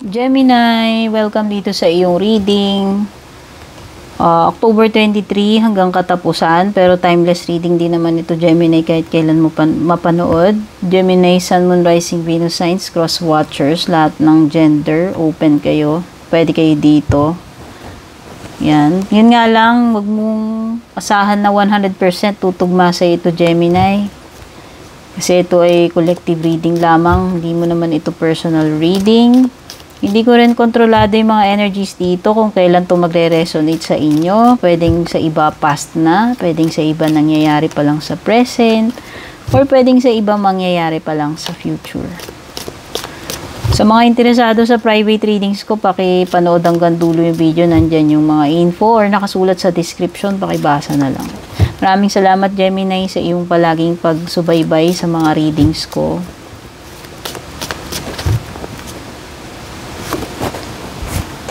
Gemini, welcome dito sa iyong reading. October 23 hanggang katapusan, pero timeless reading din naman ito, Gemini, kahit kailan mo mapanood. Gemini, Sun, Moon, Rising, Venus signs, cross watchers, lahat ng gender, open kayo. Pwede kayo dito. Yan. Yun nga lang, wag mong asahan na 100% tutugma sa ito, Gemini. Kasi ito ay collective reading lamang, hindi mo naman ito personal reading. Hindi ko rin kontrolado yung mga energies dito kung kailan to magre-resonate sa inyo. Pwedeng sa iba past na, pwedeng sa iba nangyayari pa lang sa present, or pwedeng sa iba mangyayari pa lang sa future. Sa mga interesado sa private readings ko, pakipanood hanggang dulo yung video. Nandyan yung mga info or nakasulat sa description, pakibasa na lang. Maraming salamat, Gemini, sa iyong palaging pagsubaybay sa mga readings ko.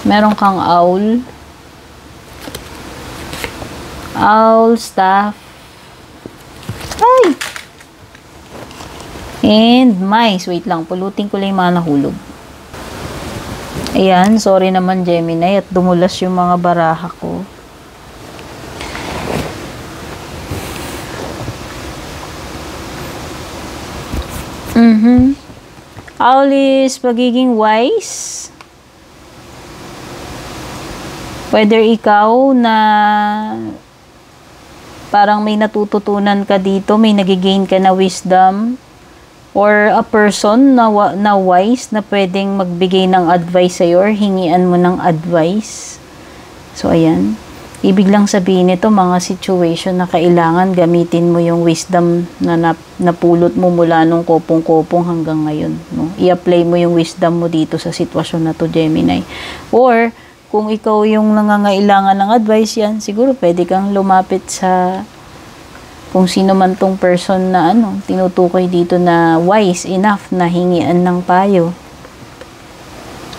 Meron kang owl. Owl, staff. Ay! And mice. Wait lang. Pulutin ko lang yung mga nahulog. Ayan. Sorry naman, Gemini. At dumulas yung mga baraha ko. Owl is pagiging wise. Whether ikaw na parang may natututunan ka dito, may nagigain ka na wisdom, or a person na wise na pwedeng magbigay ng advice sa'yo or hingian mo ng advice. So, ayan. Ibig lang sabihin nito, mga situation na kailangan gamitin mo yung wisdom na napulot mo mula nung kopong-kopong hanggang ngayon. No? I-apply mo yung wisdom mo dito sa sitwasyon na to, Gemini. Or, kung ikaw yung nangangailangan ng advice yan, siguro pwede kang lumapit sa kung sino man tong person na tinutukoy dito na wise enough na hingian ng payo.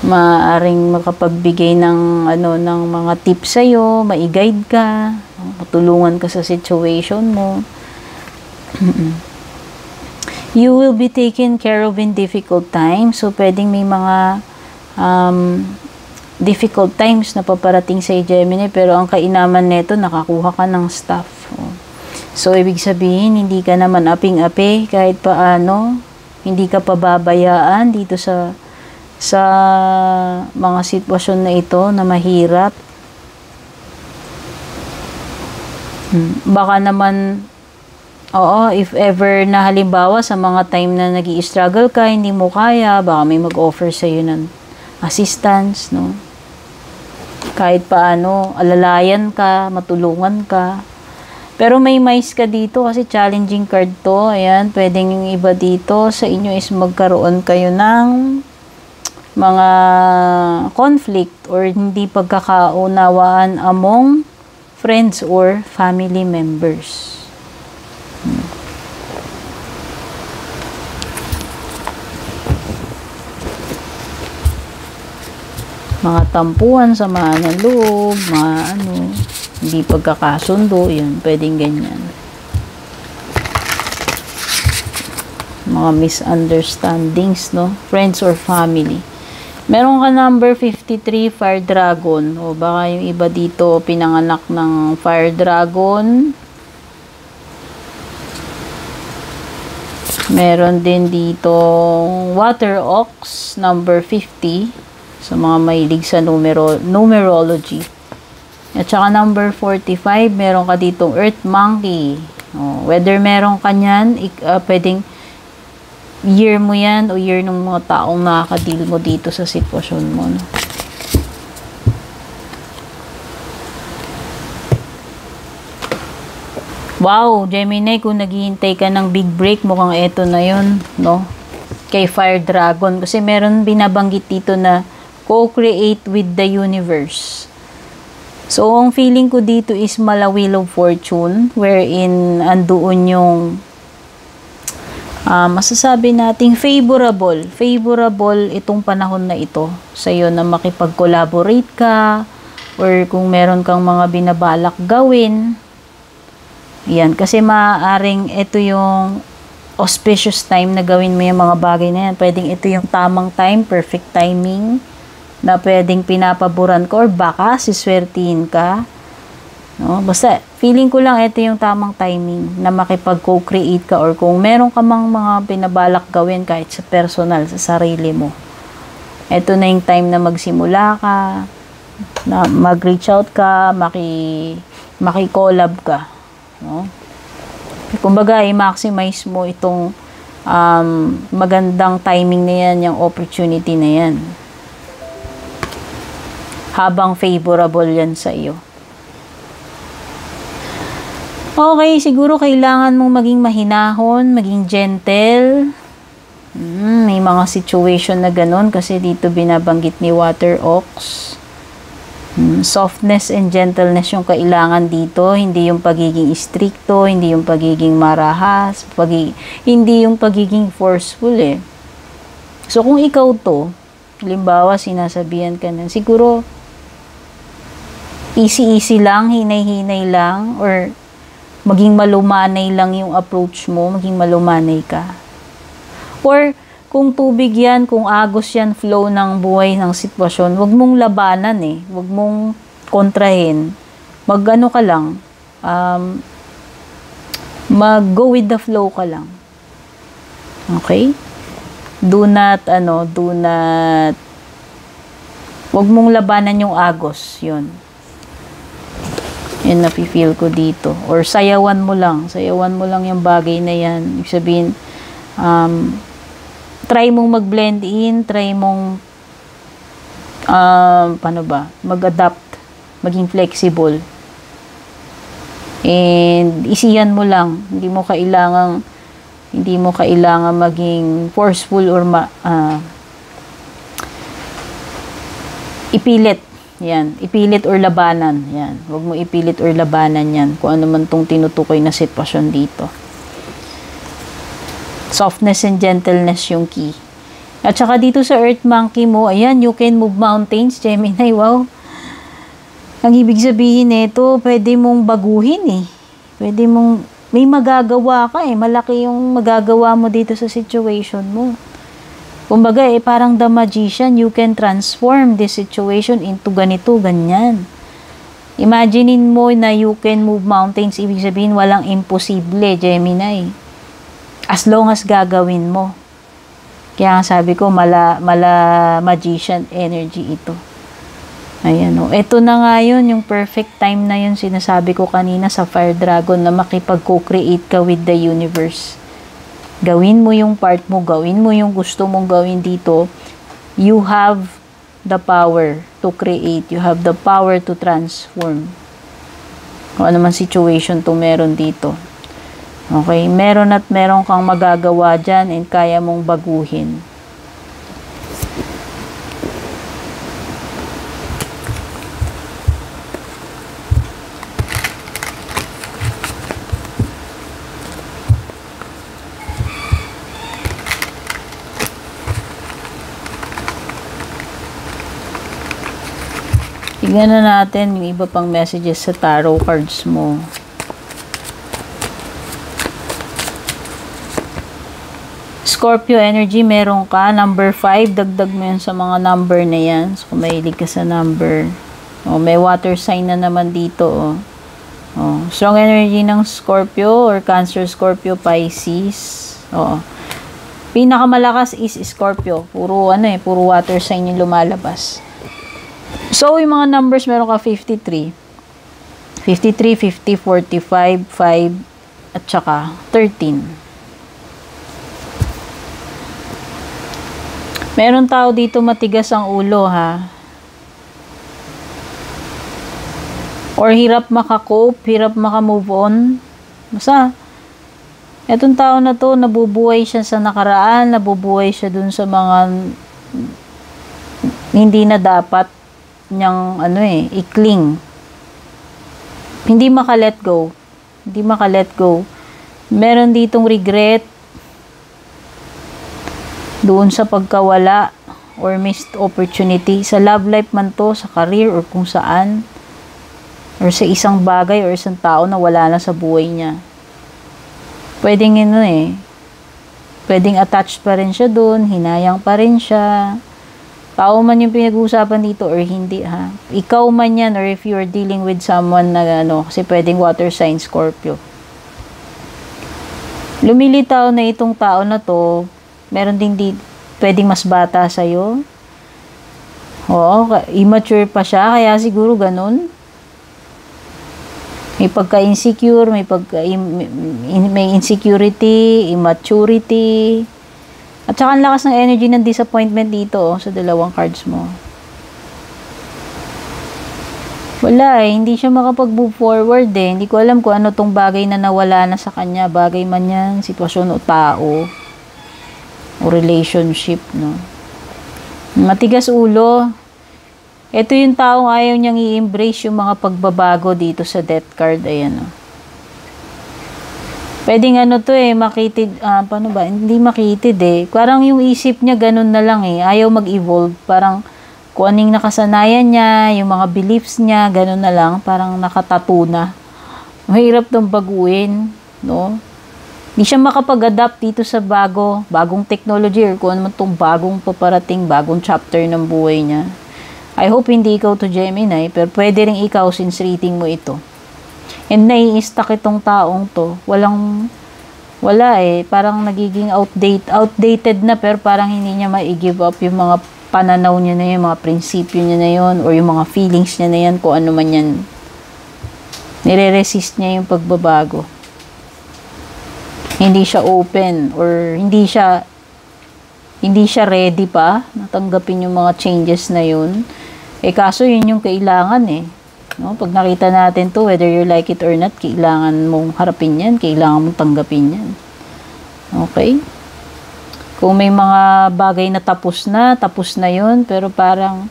Maaring makapagbigay ng ng mga tips sa'yo, mai-guide ka, matulungan ka sa situation mo. You will be taken care of in difficult times. So, pwedeng may mga difficult times na paparating sa Gemini, pero ang kainaman nito, nakakuha ka ng stuff. So, ibig sabihin, hindi ka naman aping-api kahit paano, hindi ka pababayaan dito sa mga sitwasyon na ito na mahirap. Baka naman, if ever na halimbawa sa mga time na nag-i-struggle ka, hindi mo kaya, baka may mag-offer sa'yo ng assistance, no? Kahit paano, alalayan ka, matulungan ka. Pero may mice ka dito kasi challenging card to. Ayan, pwedeng yung iba dito sa inyo is magkaroon kayo ng mga conflict or hindi pagkakaunawaan among friends or family members. Mga tampuhan, samaan ng loob, mga hindi pagkakasundo, yun, pwedeng ganyan. Mga misunderstandings, no? Friends or family. Meron ka number 53, Fire Dragon. O baka yung iba dito pinanganak ng Fire Dragon. Meron din dito Water Ox, number 50. Sa mga mahilig sa numerology. At saka number 45, meron ka ditong Earth Monkey. Whether meron ka niyan, pwedeng year mo yan o year ng mga taong nakaka-deal mo dito sa sitwasyon mo. No? Wow, Gemini, kung naghihintay ka ng big break, mukhang eto na yun, no? Kay Fire Dragon. Kasi meron binabanggit dito na co-create with the universe. So, ang feeling ko dito is Wheel of Fortune, wherein andoon yung masasabi nating favorable itong panahon na ito sa'yo na makipag-collaborate ka or kung meron kang mga binabalak gawin. Yan, kasi maaaring ito yung auspicious time na gawin mo yung mga bagay na yan. Pwedeng ito yung tamang time, perfect timing. na pwedeng pinapaboran ka or baka siswertihin ka. No? Basta, feeling ko lang ito yung tamang timing na makipag-co-create ka or kung meron ka mang mga pinabalak gawin kahit sa personal, sa sarili mo. Ito na yung time na magsimula ka, na mag-reach out ka, maki-collab ka. No? Kumbaga, i-maximize mo itong magandang timing na yan, yung opportunity na yan. Habang favorable yan sa iyo. Okay, siguro kailangan mong maging mahinahon, maging gentle. May mga situation na ganun kasi dito binabanggit ni Water Ox. Softness and gentleness yung kailangan dito, hindi yung pagiging stricto, hindi yung pagiging marahas, hindi yung pagiging forceful eh. So kung ikaw to, halimbawa sinasabihan ka na, siguro easy-easy lang, hinay-hinay lang, or maging malumanay lang yung approach mo, maging malumanay ka. Or kung tubig yan, kung agos yan, flow ng buhay, ng sitwasyon, wag mong labanan eh. Wag mong kontrahin. Mag-ano ka lang, mag-go with the flow ka lang. Okay? Wag mong labanan yung agos, yun. Yan nafe-feel ko dito. Or sayawan mo lang yung bagay na yan. Ibig sabihin, try mong mag-blend in, try mong mag-adapt, maging flexible. And isiyan mo lang, hindi mo kailangan maging forceful or ipilit. Yan, ipilit or labanan. Yan, huwag mo ipilit or labanan yan kung ano man tong tinutukoy na sitwasyon dito. Softness and gentleness yung key. At saka dito sa Earth Monkey mo, ayan, you can move mountains, Gemini, wow. Ang ibig sabihin nito, pwede mong baguhin eh. May magagawa ka eh. Malaki yung magagawa mo dito sa situation mo. Kumbaga parang the magician, you can transform this situation into ganito, ganyan. Imaginein mo na you can move mountains, ibig sabihin walang imposible, Gemini. As long as gagawin mo. Kaya sabi ko, mala magician energy ito. Ayan o. Ito na nga yun, yung perfect time na yun, sinasabi ko kanina sa Fire Dragon na makipag-co-create ka with the universe. Gawin mo yung part mo, gawin mo yung gusto mong gawin dito. You have the power to create. You have the power to transform. Kung ano man situation to meron dito. Okay? Meron kang magagawa dyan and kaya mong baguhin. Tignan na natin yung iba pang messages sa tarot cards mo. Scorpio energy, meron ka. Number 5, dagdag mo yan sa mga number na yan. So, kung mahilig ka sa number. O, may water sign na naman dito. O, strong energy ng Scorpio or Cancer, Scorpio, Pisces. O, pinakamalakas is Scorpio. Puro water sign yung lumalabas. So, yung mga numbers, meron ka 53. 53, 50, 45, 5, at saka 13. Meron tao dito matigas ang ulo, ha? Or hirap makakope, hirap makamove on. Basta, etong tao na to, nabubuhay siya sa nakaraan, nabubuhay siya dun sa mga hindi na dapat niyang i-cling. Hindi maka-let go. Meron ditong regret doon sa pagkawala or missed opportunity. Sa love life man to, sa career or kung saan. Or sa isang bagay or isang tao na wala na sa buhay niya. Pwedeng pwedeng attached pa rin siya doon, hinayang pa rin siya. Tao man yung pinag-uusapan dito or hindi, ha. Ikaw man yan, or if you're dealing with someone na ano, kasi pwedeng water sign Scorpio. Lumilitaw na itong tao na to, meron ding pwedeng mas bata sa'yo. Oo, immature pa siya, kaya siguro ganun. May pagka-insecure, may insecurity, immaturity. At saka ang lakas ng energy ng disappointment dito sa dalawang cards mo. Wala hindi siya makapag-move forward Hindi ko alam kung ano tong bagay na nawala na sa kanya. Bagay man yan, sitwasyon o tao. O relationship, no? Matigas ulo. Ito yung taong ayaw niyang i-embrace yung mga pagbabago dito sa death card. Ayan, no? Pwedeng ano to makitid, paano ba? Hindi makitid Parang yung isip niya ganun na lang Ayaw mag-evolve. Parang kung anong nakasanayan niya, yung mga beliefs niya, ganun na lang. Parang nakatato na. Mahirap tong baguhin, no? Hindi siya makapag-adapt dito sa bagong technology or kung ano man tong bagong paparating, bagong chapter ng buhay niya. I hope hindi ikaw to Gemini, pero pwede rin ikaw since reading mo ito. And nai-stuck itong taong to. Wala Parang nagiging outdated na, pero parang hindi niya ma-give up yung mga pananaw niya na yun, mga prinsipyo niya na yun, or yung mga feelings niya na yan, kung ano man yan. Nire-resist niya yung pagbabago. Hindi siya open, or hindi siya ready pa natanggapin yung mga changes na yun. Kaso yun yung kailangan No? Pag nakita natin to, whether you like it or not, kailangan mong harapin yan, kailangan mong tanggapin yan. Okay? Kung may mga bagay na tapos na yun, pero parang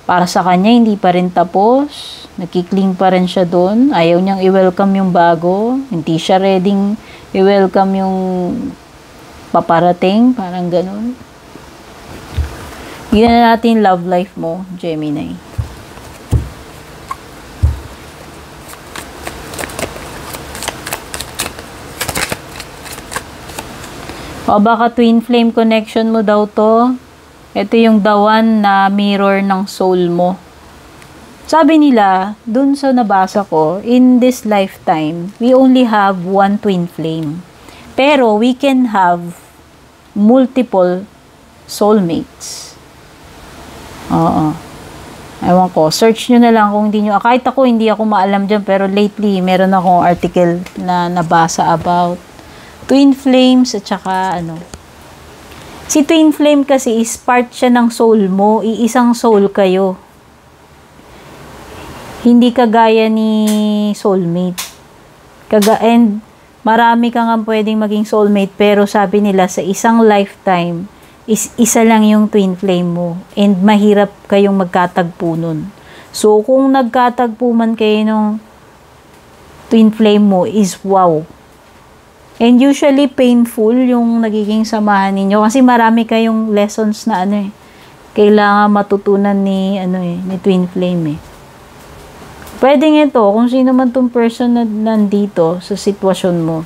para sa kanya, hindi pa rin tapos. Nakikling pa rin siya doon. Ayaw niyang i-welcome yung bago. Hindi siya ready i-welcome yung paparating. Parang ganun. Tignan na natin love life mo, Gemini. O baka twin flame connection mo daw to. Ito yung the one na mirror ng soul mo. Sabi nila, dun sa nabasa ko, in this lifetime, we only have one twin flame. Pero we can have multiple soulmates. Oo. Ewan ko, search nyo na lang kung hindi nyo, kahit ako hindi ako maalam dyan, pero lately, meron akong article na nabasa about twin flames at saka si twin flame kasi is part siya ng soul mo, iisang soul kayo. Hindi kagaya ni soulmate. And marami ka nga pwedeng maging soulmate, pero sabi nila sa isang lifetime is isa lang yung twin flame mo and mahirap kayong magkatagpo nun. So kung nagkatagpo man kayo ng twin flame mo is wow. And usually painful yung nagiging samahan ninyo kasi marami kayong lessons na kailangan matutunan ni twin flame Pwedeng ito kung sino man tong person na nandito sa sitwasyon mo.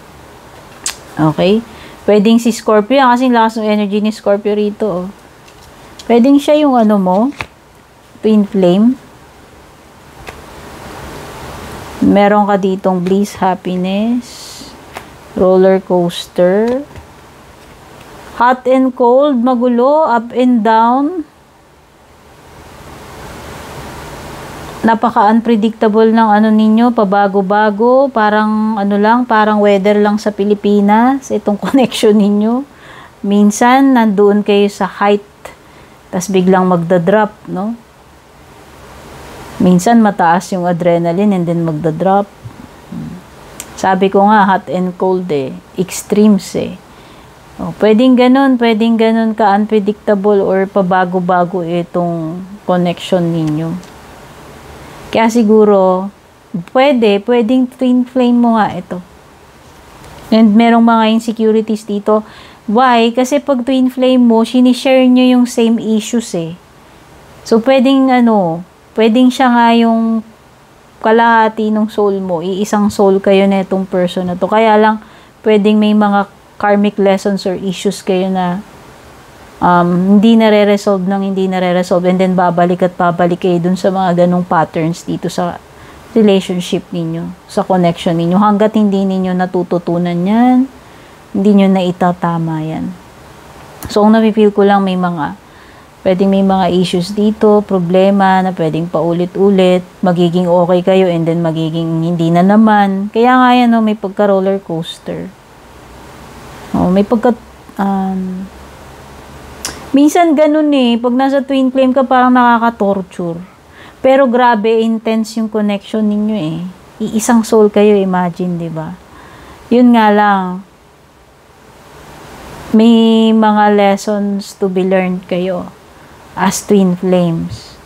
Okay? Pwedeng si Scorpio kasi lakas ng energy ni Scorpio rito. Pwedeng siya yung mo, twin flame. Meron ka ditong bliss, happiness, roller coaster, hot and cold, magulo, up and down. Napaka-unpredictable ng ninyo, pabago-bago, parang parang weather lang sa Pilipinas, itong connection ninyo. Minsan, nandoon kayo sa height, tas biglang magda-drop, no? Minsan, mataas yung adrenaline and then magda-drop. Sabi ko nga, hot and cold extremes pwedeng ganun ka-unpredictable or pabago-bago itong connection ninyo. Kaya siguro, pwedeng twin flame mo nga ito. And merong mga insecurities dito. Why? Kasi pag twin flame mo, sinishare nyo yung same issues So, pwedeng siya nga yung kalahati ng soul mo, iisang soul kayo na itong person na to. Kaya lang, pwedeng may mga karmic lessons or issues kayo na hindi nare-resolve and then babalik at babalik kayo dun sa mga ganong patterns dito sa relationship ninyo, sa connection ninyo, hanggat hindi ninyo natututunan yan, hindi nyo na itatama yan. So, ang napipil ko lang may mga issues dito, problema na pwedeng paulit-ulit, magiging okay kayo and then magiging hindi na naman. Kaya nga yan, may pagka roller coaster. May pagka, minsan ganun pag nasa twin flame ka parang nakaka-torture. Pero grabe, intense yung connection ninyo Iisang soul kayo, imagine, di ba? Yun nga lang, may mga lessons to be learned kayo as twin flames.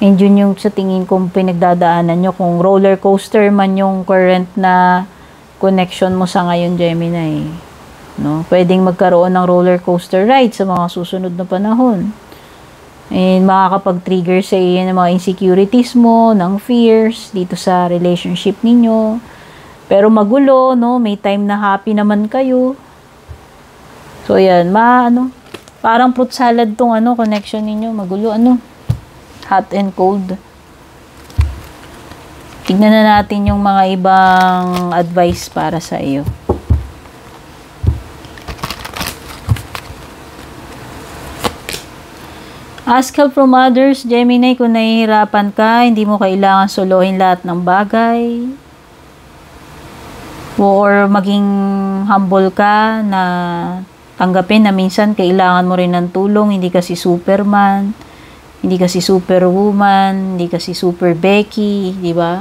And yun yung sa tingin kong pinagdadaanan nyo, kung roller coaster man yung current na connection mo sa ngayon, Gemini. No? Pwedeng magkaroon ng roller coaster ride sa mga susunod na panahon. And makakapag-trigger sa iyo ng mga insecurities mo, ng fears dito sa relationship ninyo. Pero magulo, no? May time na happy naman kayo. So, yan. Parang fruit salad tong connection ninyo. Magulo, hot and cold. Tignan na natin yung mga ibang advice para sa iyo. Ask help from others, Gemini, kung nahihirapan ka, hindi mo kailangan solohin lahat ng bagay. Or maging humble ka na tanggapin na minsan kailangan mo rin ng tulong, hindi kasi Superman, hindi kasi Superwoman, hindi kasi Super Becky, di ba?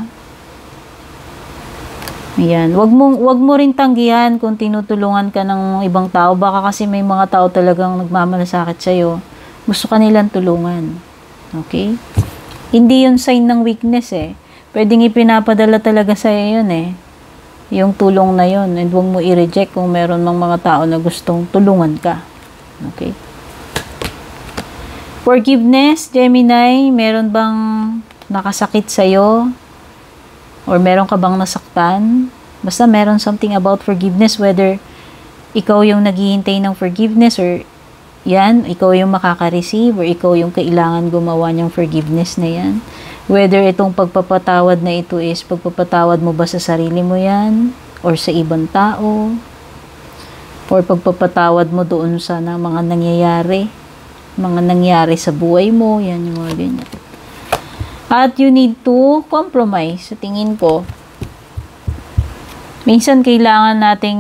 Ayan, wag mo rin tanggihan kung tinutulungan ka ng ibang tao, baka kasi may mga tao talagang nagmamalasakit sa iyo. Gusto ka nilang tulungan. Okay? Hindi yun sign ng weakness Pwedeng ipinapadala talaga sa iyo yun yung tulong na yun. And huwag mo i-reject kung meron mang mga tao na gustong tulungan ka. Okay? Forgiveness, Gemini, meron bang nakasakit sa'yo? Or meron ka bang nasaktan? Basta meron something about forgiveness, whether ikaw yung naghihintay ng forgiveness or ikaw yung makaka-receive or ikaw yung kailangan gumawa ng forgiveness na yan. Whether itong pagpapatawad na ito is pagpapatawad mo ba sa sarili mo yan or sa ibang tao or pagpapatawad mo doon sa mga nangyayari sa buhay mo, yan yung mga ganyan. At you need to compromise, sa tingin ko. Minsan kailangan nating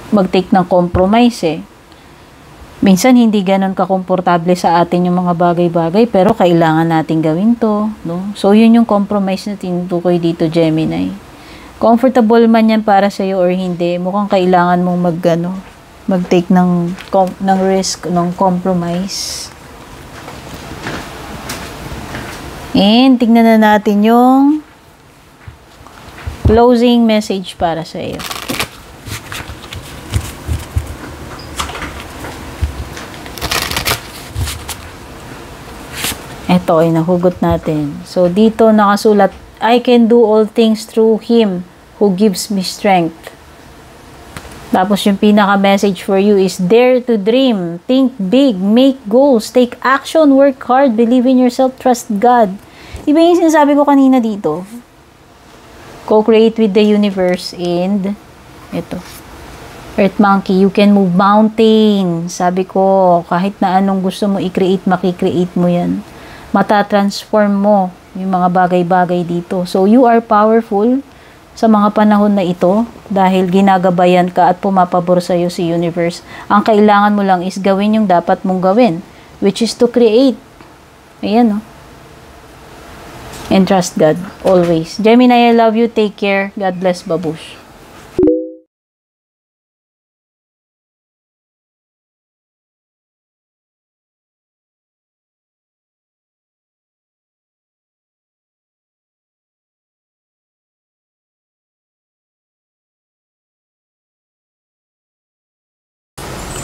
mag-take ng compromise Minsan hindi ganun kakomportable sa atin yung mga bagay-bagay, pero kailangan natin gawin to, no? So yun yung compromise na tinutukoy dito, Gemini. Comfortable man yan para sa iyo or hindi, mukhang kailangan mong mag-take ng risk, ng compromise. And tignan na natin yung closing message para sa iyo. Ito ay nahugot natin. So, dito nakasulat, I can do all things through Him who gives me strength. Tapos yung pinaka-message for you is, dare to dream, think big, make goals, take action, work hard, believe in yourself, trust God. Diba yung sinasabi ko kanina dito? Co-create with the universe and ito. Earth Monkey, you can move mountains. Sabi ko, kahit na anong gusto mo i-create, makikreate mo yan. Matatransform mo yung mga bagay-bagay dito. So, you are powerful sa mga panahon na ito dahil ginagabayan ka at pumapabor sa iyo si universe. Ang kailangan mo lang is gawin yung dapat mong gawin, which is to create. Ayan, no? And trust God always. Gemini, I love you. Take care. God bless, babush.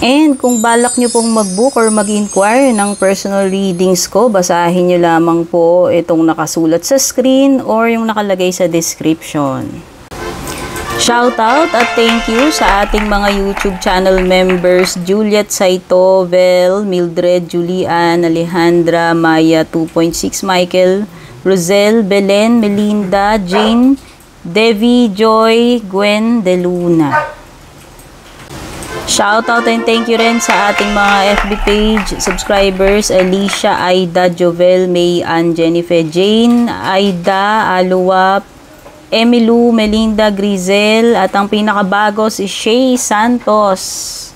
And kung balak nyo pong mag-book or mag-inquire ng personal readings ko, basahin nyo lamang po itong nakasulat sa screen or yung nakalagay sa description. Shoutout at thank you sa ating mga YouTube channel members, Juliet Saito, Vel, Mildred, Julian, Alejandra, Maya 2.6, Michael, Rosel, Belen, Melinda, Jane, Devi, Joy, Gwen, De Luna. Shoutout and thank you rin sa ating mga FB page subscribers, Alicia, Aida, Jovel, May, Ann, Jennifer, Jane, Aida, Alua, Emilu, Melinda, Grizel, at ang pinakabago si Shay Santos.